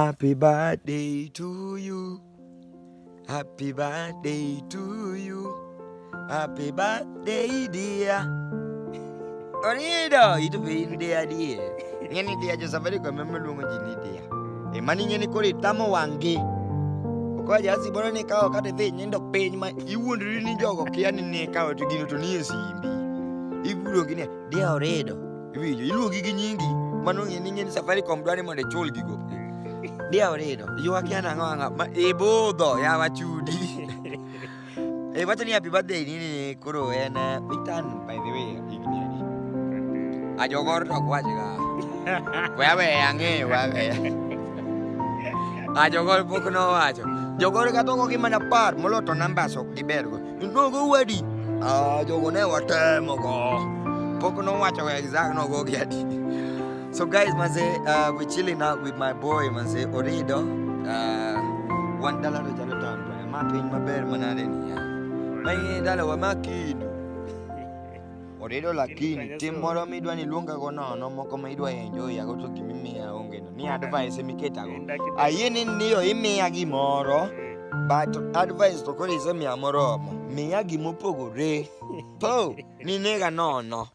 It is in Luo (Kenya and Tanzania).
Happy birthday to you. Happy birthday to you. Happy birthday dear. Orido itu pin dia. Ngene dia aja sabari ko memelungu jini dia. Mani ngene ko tamo wangi. Ko aja si bono ni kao kate te nyendo pe ma iwundri ni jogo kiani ni kao to gino to ni simbi. Iguro gini dia orido. Iwijo iluogi gi nyingi. Mano ngene safari ko mdwani mo de chul gigo. Dia orido. Yo akiana nganga budho ya wachudi. Wacha ni happy birthday ni kuro en bitan by the way igni. Ajogor to kwaje ga. Wewe ange wewe. Ajogor pokono wacho. Jogor ka tongo gimana par moloto namba sok di bergo. Nogo wedi. Jogo ne watemo go. Pokono wacho exact no go giadi. So guys, we're chilling out with my boy, Orido. $1 jalo tan, mapping maber manade ni ya. Mai dala wa makidu. Orido lakini tim moro midwa ni luonga go no moko ma idwa enjoy ya to gimimi ya onge no. Ni advice miketa go. Ayeni niyo imiya gimoro. But advice to kore iso miya moromo. Miya gimopogore. Po, ni nega no.